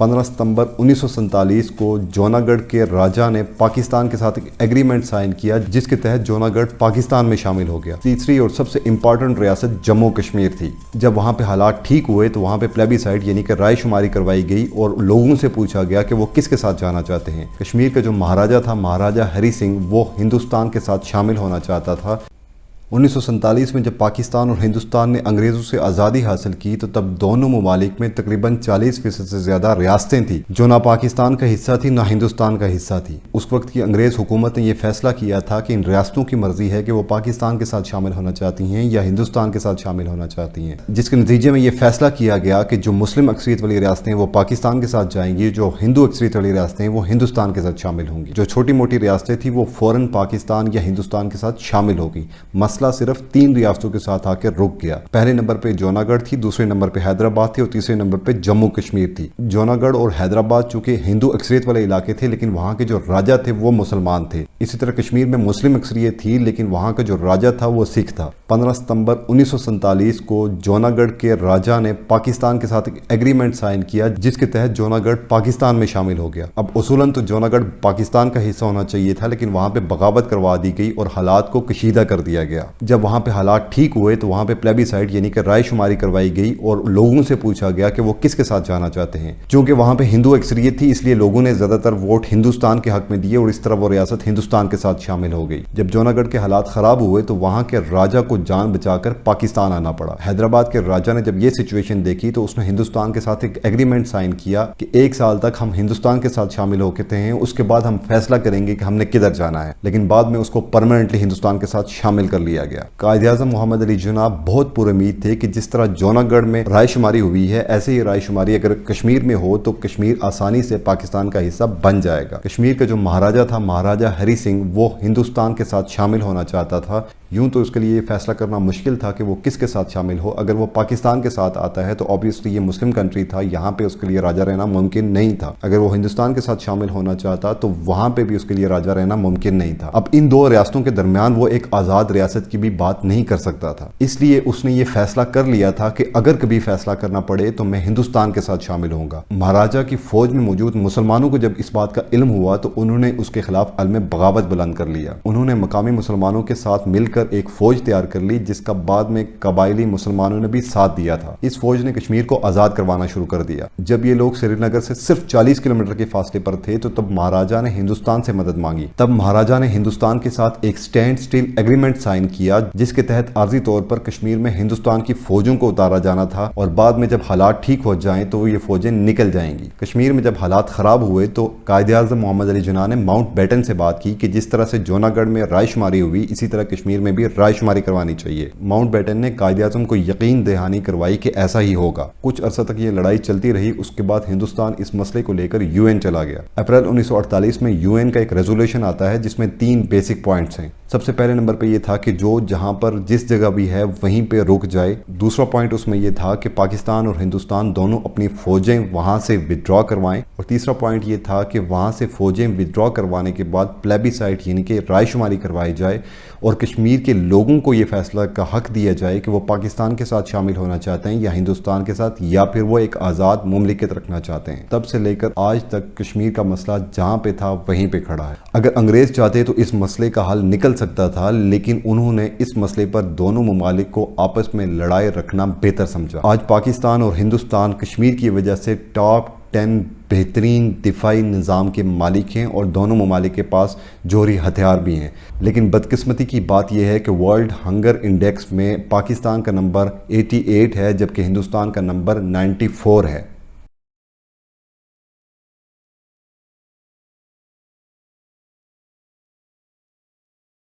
15 सितंबर 1947 को जूनागढ़ के राजा ने पाकिस्तान के साथ एक एग्रीमेंट साइन किया जिसके तहत जूनागढ़ पाकिस्तान में शामिल हो गया। तीसरी और सबसे इंपॉर्टेंट रियासत जम्मू कश्मीर थी। जब वहाँ पे हालात ठीक हुए तो वहाँ पे प्लेबिसाइड यानी कि राय शुमारी करवाई गई और लोगों से पूछा गया कि वो किसके साथ जाना चाहते हैं। कश्मीर का जो महाराजा था, महाराजा हरी सिंह, वो हिंदुस्तान के साथ शामिल होना चाहता था। 1947 में जब पाकिस्तान और हिंदुस्तान ने अंग्रेज़ों से आज़ादी हासिल की तो तब दोनों ममालिक में तकरीबन 40% से ज़्यादा रियासतें थी जो ना पाकिस्तान का हिस्सा थी ना हिंदुस्तान का हिस्सा थी। उस वक्त की अंग्रेज़ हुकूमत ने यह फैसला किया था कि इन रियासतों की मर्ज़ी है कि वो पाकिस्तान के साथ शामिल होना चाहती हैं या हिंदुस्तान के साथ शामिल होना चाहती हैं, जिसके नतीजे में ये फैसला किया गया कि जो मुस्लिम अक्सरियत वाली रियासतें वो पाकिस्तान के साथ जाएंगी, जो हिंदू अक्सरियत वाली रियासतें वो हिंदुस्तान के साथ शामिल होंगी। जो छोटी मोटी रियासतें थी वो फ़ौरन पाकिस्तान या हिंदुस्तान के साथ शामिल होगी। मसला सिर्फ 3 रियासतों के साथ आकर रुक गया। पहले नंबर पे जूनागढ़ थी, दूसरे नंबर पे हैदराबाद थी और तीसरे नंबर पे जम्मू कश्मीर थी। जूनागढ़ और हैदराबाद चूंकि हिंदू अक्सरियत वाले इलाके थे लेकिन वहाँ के जो राजा थे वो मुसलमान थे। इसी तरह कश्मीर में मुस्लिम अक्सरियत थी लेकिन वहाँ का जो राजा था वो सिख था। 15 सितंबर 1947 को जूनागढ़ के राजा ने पाकिस्तान के साथ एक एग्रीमेंट साइन किया जिसके तहत जूनागढ़ पाकिस्तान में शामिल हो गया। अब उसूलन तो जूनागढ़ पाकिस्तान का हिस्सा होना चाहिए था लेकिन वहाँ पे बगावत करवा दी गई और हालात को कशीदा कर दिया गया। जब वहाँ पे हालात ठीक हुए तो वहाँ पे प्लेबिसाइड यानी कि राय शुमारी करवाई गई और लोगों से पूछा गया कि वो किसके साथ जाना चाहते हैं। क्योंकि वहाँ पे हिंदू अक्सरियत थी इसलिए लोगों ने ज़्यादातर वोट हिंदुस्तान के हक में दिए और इस तरह वो रियासत हिंदुस्तान के साथ शामिल हो गई। जब जूनागढ़ के हालात ख़राब हुए तो वहाँ के राजा को जान बचाकर पाकिस्तान आना पड़ा। हैदराबाद के राजा ने जब ये सिचुएशन देखी तो उसने हिंदुस्तान के साथ एक एग्रीमेंट साइन किया कि 1 साल तक हम हिंदुस्तान के साथ शामिल होते हैं, उसके बाद हम फैसला करेंगे कि हमने किधर जाना है। लेकिन बाद में उसको परमानेंटली हिंदुस्तान के साथ शामिल कर लिया गया। कायद-ए-आज़म मोहम्मद अली जिन्ना बहुत पुरुमीद थे कि जिस तरह जूनागढ़ में राय शुमारी हुई है ऐसे ही राय शुमारी अगर कश्मीर में हो तो कश्मीर आसानी से पाकिस्तान का हिस्सा बन जाएगा। कश्मीर का जो महाराजा था, महाराजा हरी सिंह, वो हिंदुस्तान के साथ शामिल होना चाहता था। यूं तो उसके लिए फैसला करना मुश्किल था कि वो किसके साथ शामिल हो। अगर वो पाकिस्तान के साथ आता है तो ऑब्वियसली ये मुस्लिम कंट्री था, यहाँ पे उसके लिए राजा रहना मुमकिन नहीं था। अगर वो हिंदुस्तान के साथ शामिल होना चाहता तो वहाँ पे भी उसके लिए राजा रहना मुमकिन नहीं था। अब इन 2 रियासतों के दरमियान वो एक आज़ाद रियासत की भी बात नहीं कर सकता था, इसलिए उसने ये फैसला कर लिया था कि अगर कभी फैसला करना पड़े तो मैं हिंदुस्तान के साथ शामिल होऊंगा। महाराजा की फौज में मौजूद मुसलमानों को जब इस बात का इल्म हुआ तो उन्होंने उसके खिलाफ अलम बगावत बुलंद कर लिया। उन्होंने मकामी मुसलमानों के साथ मिलकर एक फौज तैयार कर ली जिसका बाद में कबायली मुसलमानों ने भी साथ दिया था। इस फौज ने कश्मीर को आज़ाद करवाना शुरू कर दिया। जब ये लोग श्रीनगर से सिर्फ 40 किलोमीटर के फासले पर थे तो तब महाराजा ने हिंदुस्तान से मदद मांगी। तब महाराजा ने हिंदुस्तान के साथ एक स्टैंड स्टिल एग्रीमेंट साइन किया जिसके तहत आर्जी तौर पर कश्मीर में हिंदुस्तान की फौजों को उतारा जाना था और बाद में जब हालात ठीक हो जाएं तो ये फौजें निकल जाएंगी। कश्मीर में जब हालात खराब हुए तो कायद-ए-आज़म मोहम्मद अली जिन्ना ने माउंट बैटन से बात की कि जिस तरह से जूनागढ़ में राय शुमारी हुई इसी तरह कश्मीर में भी राय शुमारी करवानी चाहिए। माउंट बैटन ने कायद-ए-आज़म को यकीन दहानी करवाई कि ऐसा ही होगा। कुछ अरसा तक ये लड़ाई चलती रही। उसके बाद हिंदुस्तान इस मसले को लेकर यूएन चला गया। अप्रैल 1948 में यूएन का एक रेजोल्यूशन आता है जिसमें 3 बेसिक पॉइंट्स हैं। सबसे पहले नंबर पे ये था कि जो जहां पर जिस जगह भी है वहीं पे रुक जाए। दूसरा पॉइंट उसमें ये था कि पाकिस्तान और हिंदुस्तान दोनों अपनी फौजें वहां से विड्रॉ करवाएं और तीसरा पॉइंट ये था कि वहां से फौजें विड्रॉ करवाने के बाद प्लेबिसाइड यानी कि राय शुमारी करवाई जाए और कश्मीर के लोगों को ये फैसला का हक दिया जाए कि वो पाकिस्तान के साथ शामिल होना चाहते हैं या हिंदुस्तान के साथ या फिर वो एक आज़ाद मुमलिकत रखना चाहते हैं। तब से लेकर आज तक कश्मीर का मसला जहाँ पे था वहीं पे खड़ा है। अगर अंग्रेज़ चाहते तो इस मसले का हल निकल सकता था लेकिन उन्होंने इस मसले पर दोनों ममालिक को आपस में लड़ाई रखना बेहतर समझा। आज पाकिस्तान और हिंदुस्तान कश्मीर की वजह से टॉप 10 बेहतरीन दिफाई निज़ाम के मालिक हैं और दोनों ममालिक के पास जोहरी हथियार भी हैं। लेकिन बदकिस्मती की बात यह है कि वर्ल्ड हंगर इंडेक्स में पाकिस्तान का नंबर 88 है जबकि हिंदुस्तान का नंबर 94 है।